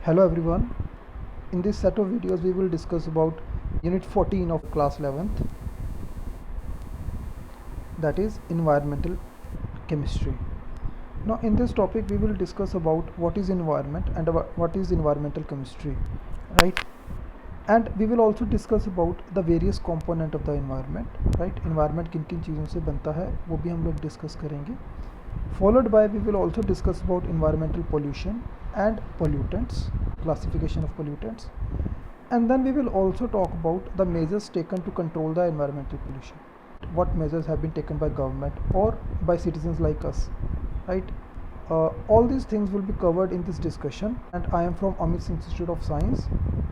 Hello everyone. In this set of videos we will discuss about unit 14 of class 11th, that is environmental chemistry. Now in this topic we will discuss about what is environment and what is environmental chemistry, right? And we will also discuss about the various component of the environment, right? Environment किन किन चीज़ों से बनता है वो भी हम लोग डिस्कस करेंगे. Followed by we will also discuss about environmental pollution and pollutants, classification of pollutants, and then we will also talk about the measures taken to control the environmental pollution. What measures have been taken by government or by citizens like us, right? All these things will be covered in this discussion, and I am from Amit's Institute of Science,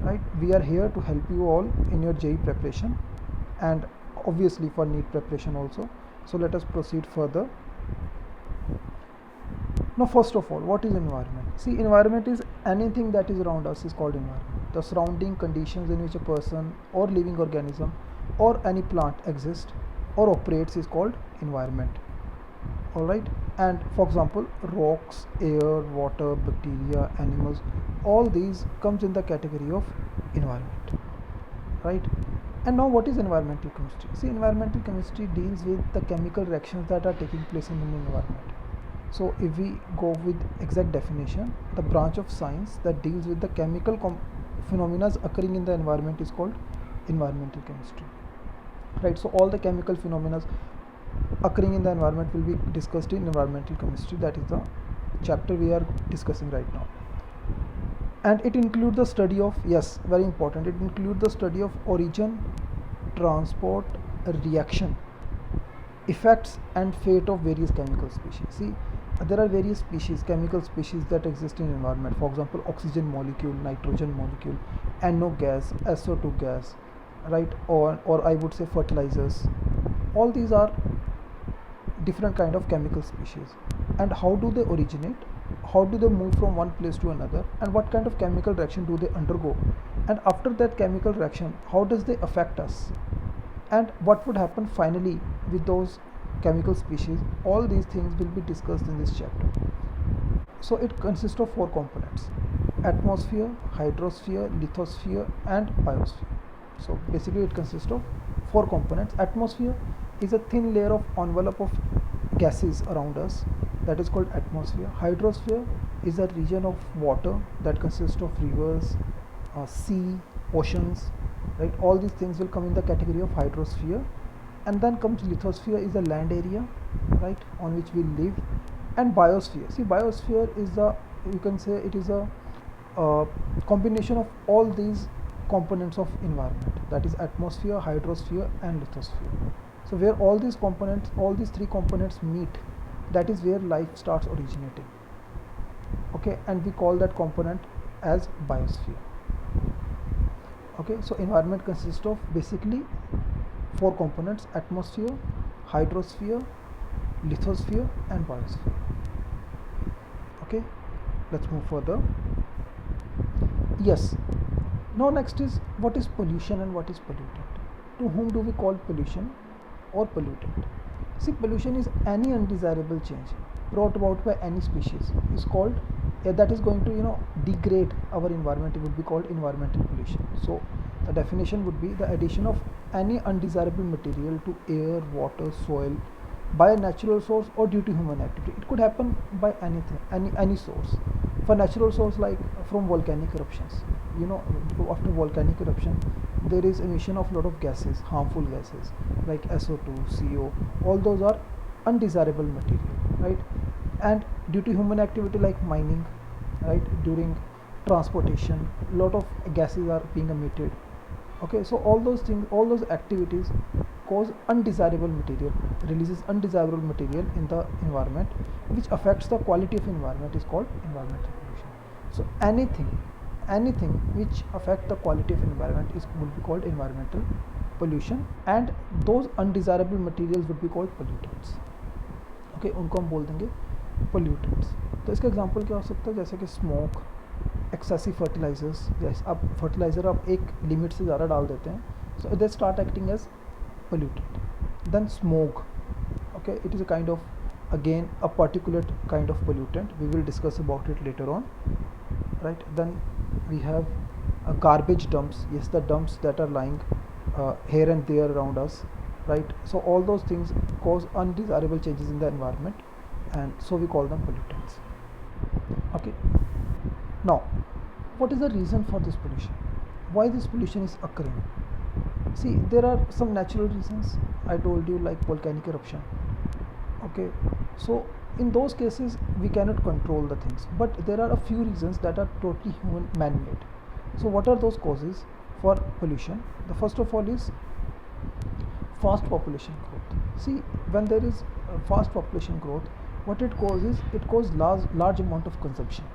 right? We are here to help you all in your JEE preparation and obviously for NEET preparation also. So let us proceed further. Now first of all, what is environment? See, environment is anything that is around us is called environment. The surrounding conditions in which a person or living organism or any plant exists or operates is called environment. Alright, and for example, rocks, air, water, bacteria, animals, all these comes in the category of environment, right? And now what is environmental chemistry? See, environmental chemistry deals with the chemical reactions that are taking place in an environment. So if we go with exact definition, the branch of science that deals with the chemical phenomena occurring in the environment is called environmental chemistry, right? So all the chemical phenomena occurring in the environment will be discussed in environmental chemistry. That is the chapter we are discussing right now, and it includes the study of, yes, very important, it includes the study of origin, transport, reaction, effects and fate of various chemical species. See, there are various species, chemical species that exist in environment. For example, oxygen molecule, nitrogen molecule, NO gas, SO2 gas, right? Or I would say fertilizers. All these are different kind of chemical species. And how do they originate? How do they move from one place to another? And what kind of chemical reaction do they undergo? And after that chemical reaction, how does they affect us? And what would happen finally with those chemical species? All these things will be discussed in this chapter. So it consists of four components: atmosphere, hydrosphere, lithosphere and biosphere. So basically it consists of four components. Atmosphere is a thin layer of envelope of gases around us, that is called atmosphere. Hydrosphere is a region of water that consists of rivers, sea, oceans, right? All these things will come in the category of hydrosphere. And then comes lithosphere, is a land area, right, on which we live. And biosphere, see, biosphere is the, you can say it is a combination of all these components of environment, that is atmosphere, hydrosphere and lithosphere. So where all these components, all these three components meet, that is where life starts originating, okay, and we call that component as biosphere. Okay, so environment consists of basically four components: atmosphere, hydrosphere, lithosphere and biosphere. Okay, let's move further. Yes, now next is, what is pollution and what is pollutant? To whom do we call pollution or pollutant? See, pollution is any undesirable change brought about by any species is called, that is going to degrade our environment, it would be called environmental pollution. So the definition would be the addition of any undesirable material to air, water, soil by a natural source or due to human activity. It could happen by anything, any source. For natural source, like from volcanic eruptions, after volcanic eruption there is emission of lot of gases, harmful gases like SO2, CO. All those are undesirable material, right? And due to human activity like mining, right, during transportation, lot of gases are being emitted. Okay, so all those things, all those activities cause undesirable material, releases undesirable material in the environment, which affects the quality of environment, is called environmental pollution. So anything which affect the quality of environment would be called environmental pollution, and those undesirable materials would be called pollutants. Okay, उनको हम बोल देंगे pollutants. तो इसका example क्या हो सकता है? जैसे कि स्मोक, एक्सेसिव फर्टिलाइजर्स, जैसे आप फर्टिलाइजर आप एक लिमिट से ज़्यादा डाल देते हैं, so they start acting as pollutant. Then smoke, okay, it is a kind of again a particulate kind of pollutant. We will discuss about it later on, right? Then we have garbage dumps, yes, the dumps that are lying here and there around us, right? So all those things cause undesirable changes in the environment, and so we call them pollutants. Okay, now what is the reason for this pollution? Why this pollution is occurring? See, there are some natural reasons I told you, like volcanic eruption. Okay, so in those cases we cannot control the things, but there are a few reasons that are totally human man-made. So what are those causes for pollution? The first of all is fast population growth. See, when there is fast population growth, what it causes, it causes large amount of consumption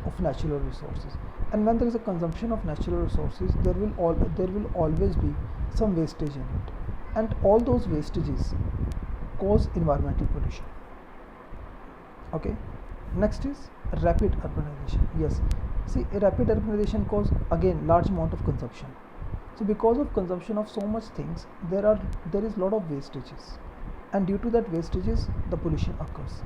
of natural resources, and when there is a consumption of natural resources, there will always be some wastage in it, and all those wastages cause environmental pollution. Okay, next is rapid urbanization. Yes, see, rapid urbanization cause again large amount of consumption. So because of consumption of so much things, there is lot of wastages, and due to that wastages the pollution occurs.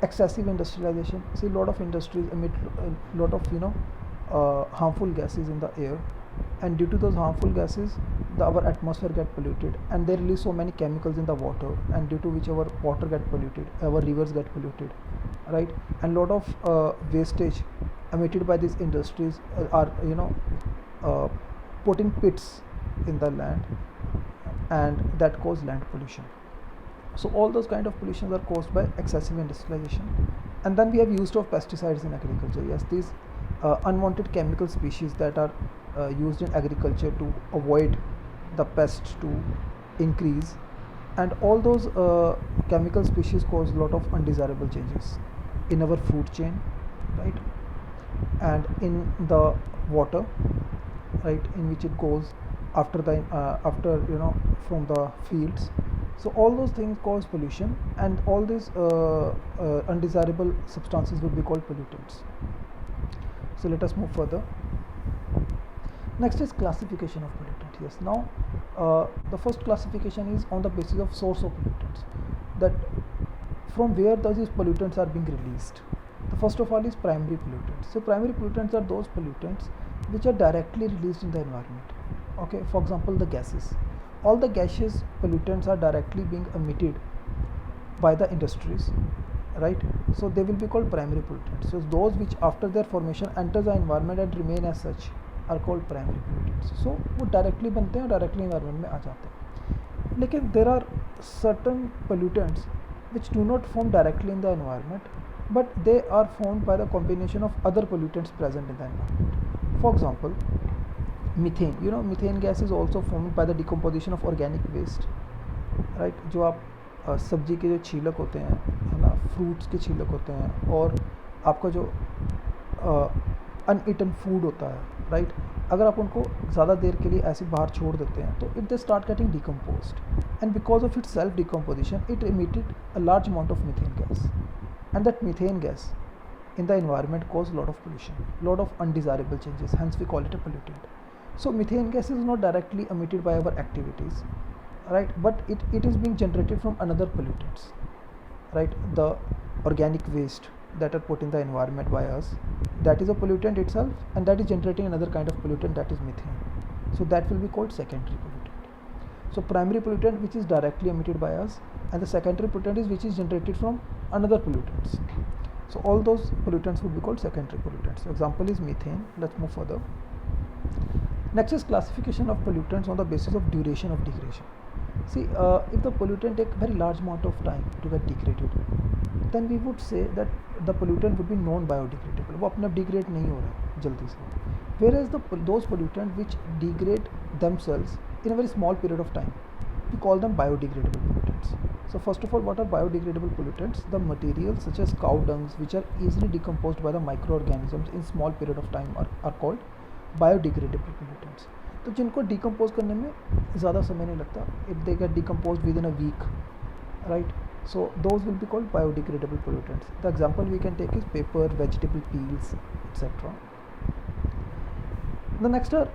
Excessive industrialization. See, lot of industries emit a lot of harmful gases in the air, and due to those harmful gases our atmosphere get polluted, and they release so many chemicals in the water, and due to which our water get polluted, our rivers get polluted, right? And lot of wastage emitted by these industries are uh, put in pits in the land, and that cause land pollution. So all those kind of pollutions are caused by excessive industrialization. And then we have use of pesticides in agriculture. Yes, these unwanted chemical species that are used in agriculture to avoid the pest to increase, and all those chemical species cause a lot of undesirable changes in our food chain, right, and in the water, right, in which it goes after the from the fields. So all those things cause pollution, and all these undesirable substances would be called pollutants. So let us move further. Next is classification of pollutants. Yes, now the first classification is on the basis of source of pollutants, that from where these pollutants are being released. The first of all is primary pollutants. So primary pollutants are those pollutants which are directly released in the environment. Okay, for example, the gases. All the gaseous pollutants are directly being emitted by the industries, right? So they will be called primary pollutants. So those which after their formation enter the environment and remain as such are called primary pollutants. So वो directly बनते हैं और directly environment में आ जाते हैं. लेकिन there are certain pollutants which do not form directly in the environment, but they are formed by the combination of other pollutants present in the environment. For example, methane. Methane gas is also formed by the decomposition of organic waste, right? जो आप सब्जी के जो छीलक होते हैं, है ना, fruits के छीलक होते हैं, और आपका जो अनईटन फूड होता है, राइट, अगर आप उनको ज़्यादा देर के लिए ऐसे बाहर छोड़ देते हैं तो it they start getting decomposed, and because of its self decomposition it emitted a large amount of methane gas, and that methane gas in the environment cause lot of pollution, lot of undesirable changes, hence we call it a pollutant. So methane gas is not directly emitted by our activities, right, but it is being generated from another pollutants, right? The organic waste that are put in the environment by us, that is a pollutant itself, and that is generating another kind of pollutant, that is methane. So that will be called secondary pollutant. So primary pollutant which is directly emitted by us, and the secondary pollutant is which is generated from another pollutants. So all those pollutants would be called secondary pollutants. So example is methane. Let's move further. Next is classification of pollutants on the basis of duration of degradation. See, if the pollutant take very large amount of time to get degraded, then we would say that the pollutant would be non-biodegradable. वो अपने आप degrade नहीं हो रहा है जल्दी से. Whereas those pollutants which degrade themselves in a very small period of time, we call them biodegradable pollutants. So first of all, what are biodegradable pollutants? The materials such as cow dungs which are easily decomposed by the microorganisms in small period of time are called biodegradable pollutants. तो जिनको decompose करने में ज़्यादा समय नहीं लगता, if they get decompose within a week, right, so those will be called biodegradable pollutants. The example we can take is paper, vegetable peels, etc. The next are,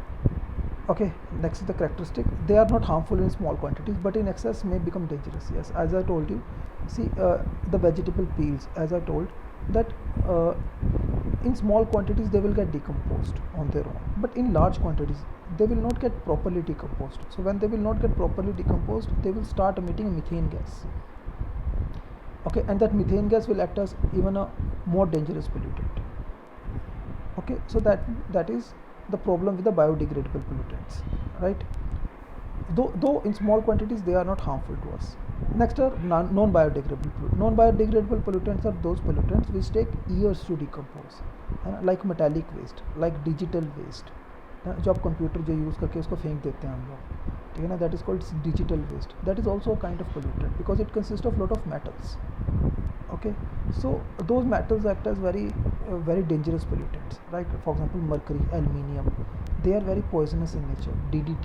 okay, next is the characteristic. They are not harmful in small quantities, but in excess may become dangerous. Yes, as I told you, see, the vegetable peels, as I told, that in small quantities they will get decomposed on their own, but in large quantities they will not get properly decomposed. So when they will not get properly decomposed, they will start emitting methane gas. Okay, and that methane gas will act as even a more dangerous pollutant. Okay, so that is the problem with the biodegradable pollutants, right? Though in small quantities they are not harmful to us. Next are non-biodegradable pollutants are those pollutants which take years to decompose, like metallic waste, like digital waste, जो आप computer जो use करके उसको फेंक देते हैं हम लोग, ठीक है ना, that is called digital waste. That is also a kind of pollutant because it consist of lot of metals. Okay, so those metals act as very dangerous pollutants, right? For example, mercury, aluminium, they are very poisonous in nature. DDT.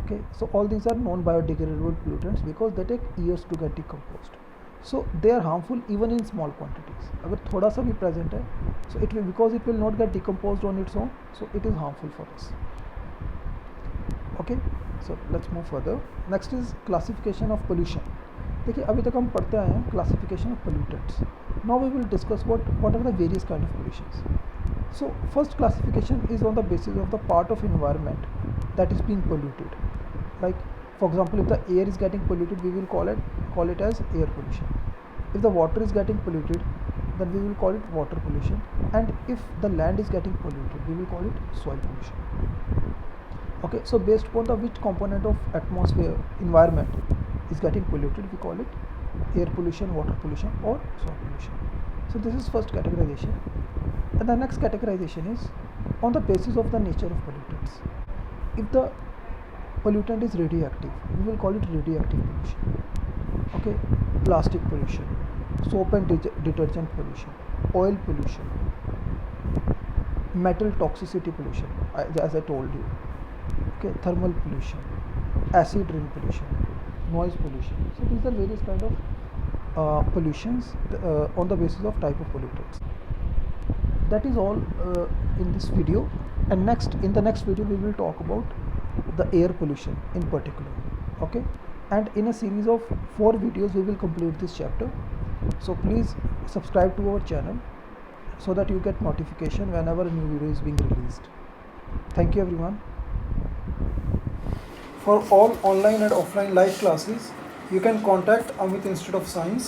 Okay, so all these are non-biodegradable pollutants because they take years to get decomposed. So they are harmful even in small quantities. अगर थोड़ा सा भी present है, so it will, because it will not get decomposed on its own, so it is harmful for us. Okay, so let's move further. Next is classification of pollution. देखिए अभी तक हम पढ़ते आए हैं classification of pollutants. Now we will discuss what are the various kind of pollutions. So first classification is on the basis of the part of environment that is being polluted. Like for example, if the air is getting polluted we will call it as air pollution. If the water is getting polluted, then we will call it water pollution, and if the land is getting polluted we will call it soil pollution. Okay, so based upon the which component of atmosphere environment is getting polluted, we call it air pollution, water pollution or soil pollution. So this is first categorization, and the next categorization is on the basis of the nature of pollutants. If the pollutant is radioactive, we will call it radioactive pollution. Okay, plastic pollution, soap and detergent pollution, oil pollution, metal toxicity pollution, as I told you. Okay, thermal pollution, acid rain pollution, noise pollution. So these are various kind of pollutions on the basis of type of pollutants. That is all in this video, and in the next video we will talk about the air pollution in particular. Okay, and in a series of 4 videos we will complete this chapter. So please subscribe to our channel so that you get notification whenever a new video is being released. Thank you everyone. For all online and offline live classes, you can contact Amit Institute of Science